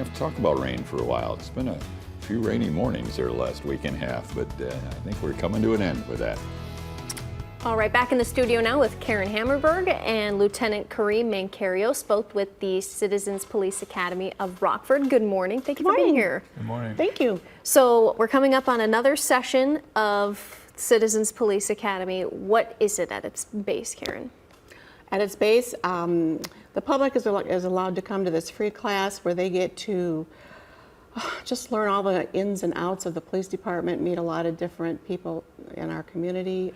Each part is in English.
have to talk about rain for a while. It's been a few rainy mornings there the last week and a half, but I think we're coming to an end with that. All right, back in the studio now with Karen Hammerberg and Lieutenant Kareem Mancarios, both with the Citizens Police Academy of Rockford. Good morning. Thank you for being here. Good morning. Thank you. So we're coming up on another session of Citizens Police Academy. What is it at its base, Karen? At its base, the public is allowed to come to this free class where they get to just learn all the ins and outs of the police department, meet a lot of different people in our community.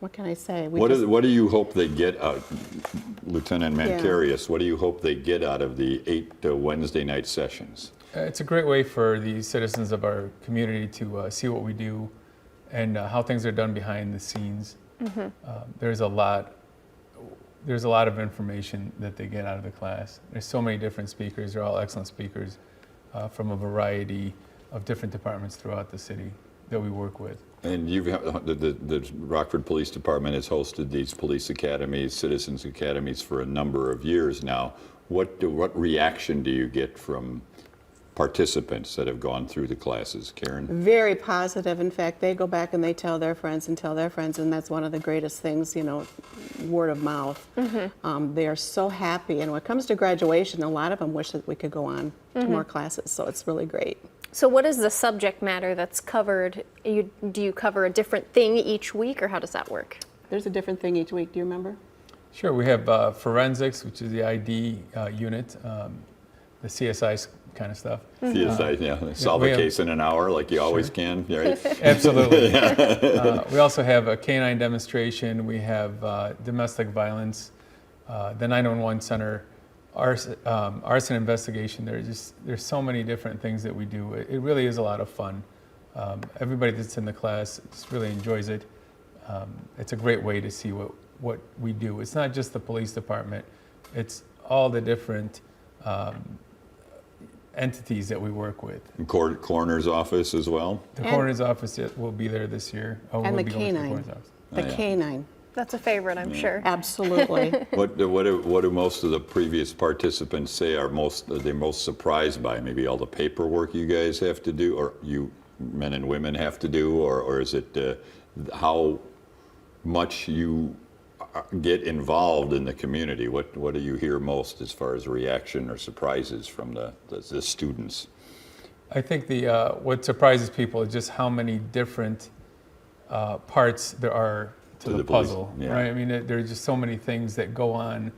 What can I say? What do you hope they get out, Lieutenant Mancarios, what do you hope they get out of the 8 Wednesday night sessions? It's a great way for the citizens of our community to see what we do and how things are done behind the scenes. Mm-hmm. There's a lot of information that they get out of the class. There's so many different speakers. They're all excellent speakers from a variety of different departments throughout the city that we work with. And the Rockford Police Department has hosted these police academies, citizens academies, for a number of years now. What reaction do you get from participants that have gone through the classes, Karen? Very positive. In fact, they go back and they tell their friends, and that's one of the greatest things, word of mouth. Mm-hmm. They are so happy, and when it comes to graduation, a lot of them wish that we could go on to more classes, so it's really great. So what is the subject matter that's covered? Do you cover a different thing each week, or how does that work? There's a different thing each week. Do you remember? Sure. We have forensics, which is the ID unit, the CSI kind of stuff. CSI, yeah. Solve a case in an hour like you always can, right? Absolutely. We also have a canine demonstration. We have domestic violence, the 911 center, arson investigation. There's so many different things that we do. It really is a lot of fun. Everybody that's in the class just really enjoys it. It's a great way to see what we do. It's not just the police department. It's all the different entities that we work with. Coroner's office as well? The coroner's office will be there this year. And the canine. The canine. That's a favorite, I'm sure. Absolutely. What do most of the previous participants say are they most surprised by? Maybe all the paperwork you guys have to do, or you men and women have to do, or is it how much you get involved in the community? What do you hear most as far as reaction or surprises from the students? I think what surprises people is just how many different parts there are to the puzzle, right? I mean, there's just so many things that go on,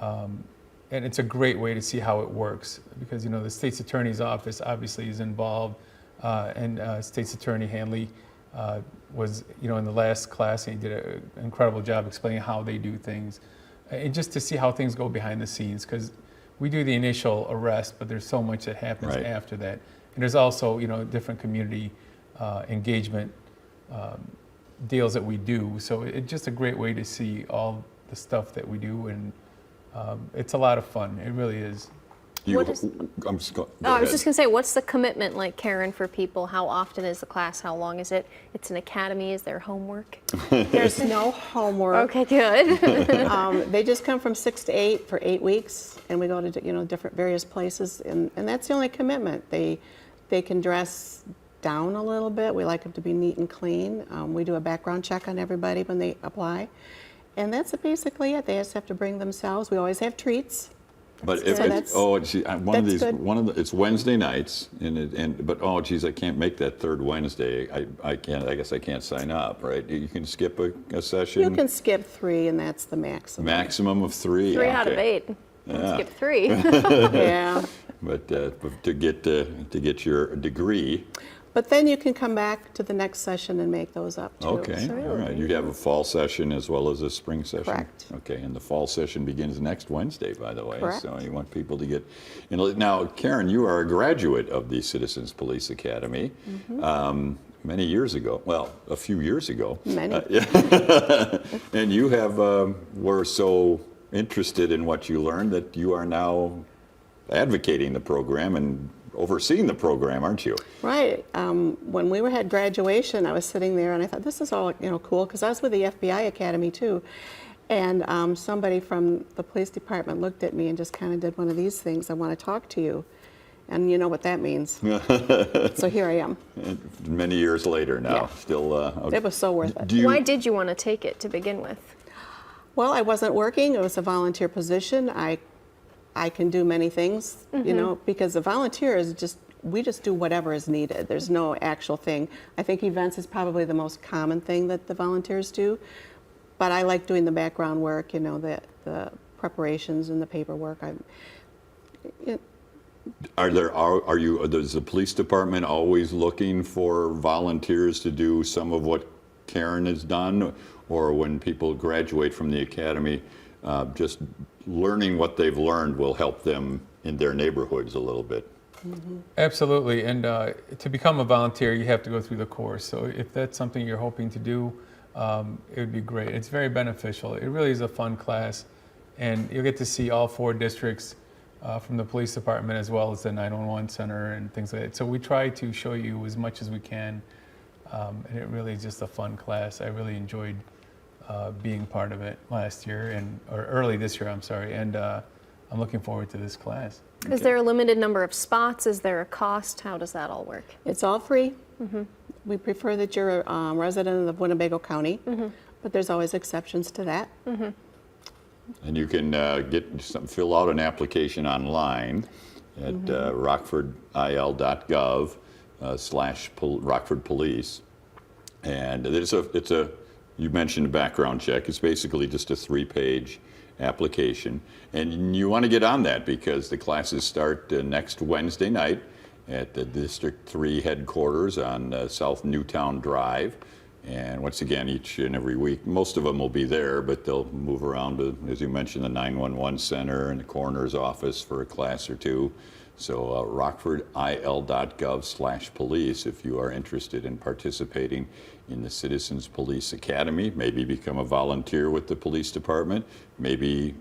and it's a great way to see how it works, because the state's attorney's office obviously is involved, and State's Attorney Hanley was in the last class, and he did an incredible job explaining how they do things, and just to see how things go behind the scenes, because we do the initial arrest, but there's so much that happens after that, and there's also different community engagement deals that we do. So it's just a great way to see all the stuff that we do, and it's a lot of fun. It really is. I was just going to say, what's the commitment like, Karen, for people? How often is the class? How long is it? It's an academy. Is there homework? There's no homework. Okay, good. They just come from 6 to 8 for 8 weeks, and we go to different various places, and that's the only commitment. They can dress down a little bit. We like them to be neat and clean. We do a background check on everybody when they apply, and that's basically it. They just have to bring themselves. We always have treats. But it's Wednesday nights, but geez, I can't make that third Wednesday. I guess I can't sign up, right? You can skip a session. You can skip 3, and that's the maximum. Maximum of 3. 3 out of 8. Skip 3. Yeah. But to get your degree. But then you can come back to the next session and make those up too. Okay, all right. You'd have a fall session as well as a spring session. Correct. Okay, and the fall session begins next Wednesday, by the way. Correct. So you want people to get. Now, Karen, you are a graduate of the Citizens Police Academy. Mm-hmm. Many years ago. Well, a few years ago. Many. And you were so interested in what you learned that you are now advocating the program and overseeing the program, aren't you? Right. When we had graduation, I was sitting there and I thought, this is all cool, because I was with the FBI Academy too. And somebody from the police department looked at me and just kind of did one of these things. I want to talk to you. And you know what that means. So here I am. Many years later now, Yeah. still. Okay. It was so worth it. Do you, Why did you want to take it to begin with? Well, I wasn't working. It was a volunteer position. I can do many things, you know, because a volunteer is just, we just do whatever is needed. There's no actual thing. I think events is probably the most common thing that the volunteers do. But I like doing the background work, you know, the preparations and the paperwork. Does the police department always looking for volunteers to do some of what Karen has done? Or when people graduate from the academy, just learning what they've learned will help them in their neighborhoods a little bit? Mm-hmm. Absolutely, and to become a volunteer, you have to go through the course. So if that's something you're hoping to do, it would be great. It's very beneficial. It really is a fun class, and you'll get to see all 4 districts from the police department as well as the 911 center and things like that. So we try to show you as much as we can, and it really is just a fun class. I really enjoyed being part of it last year, or early this year, I'm sorry, and I'm looking forward to this class. Is there a limited number of spots? Is there a cost? How does that all work? It's all free. We prefer that you're a resident of Winnebago County, but there's always exceptions to that. And you can fill out an application online at rockfordil.gov/Rockford Police. And you mentioned a background check. It's basically just a 3-page application. And you want to get on that because the classes start next Wednesday night at the District 3 headquarters on South Newtown Drive. And once again, each and every week, most of them will be there, but they'll move around to, as you mentioned, the 911 center and the coroner's office for a class or two. So rockfordil.gov/police if you are interested in participating in the Citizens Police Academy, maybe become a volunteer with the police department, maybe,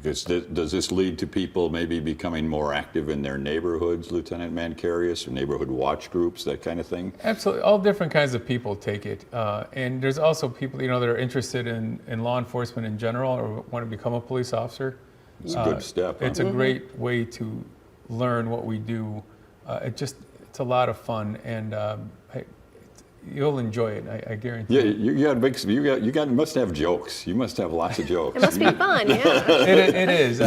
does this lead to people maybe becoming more active in their neighborhoods, Lieutenant Mancarius, or neighborhood watch groups, that kind of thing? Absolutely, all different kinds of people take it. And there's also people, that are interested in law enforcement in general or want to become a police officer. It's a good step. It's a great way to learn what we do. It's a lot of fun, and you'll enjoy it. I guarantee. Yeah, you must have jokes. You must have lots of jokes. It must be fun, yeah. It is.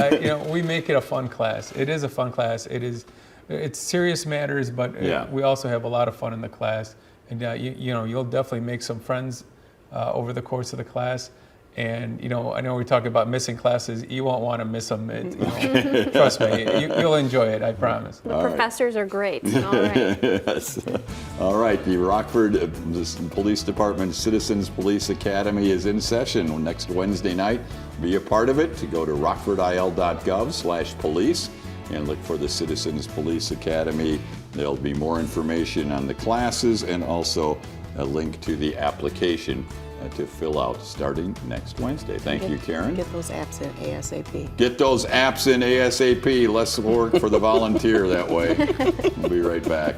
We make it a fun class. It is a fun class. It's serious matters, but we also have a lot of fun in the class. And you'll definitely make some friends over the course of the class. And I know we talk about missing classes. You won't want to miss them. Trust me, you'll enjoy it. I promise. The professors are great. All right. Yes. All right. The Rockford Police Department Citizens Police Academy is in session next Wednesday night. Be a part of it. To go to rockfordil.gov/police and look for the Citizens Police Academy. There'll be more information on the classes and also a link to the application to fill out starting next Wednesday. Thank you, Karen. Get those apps in ASAP. Get those apps in ASAP. Less work for the volunteer that way. We'll be right back.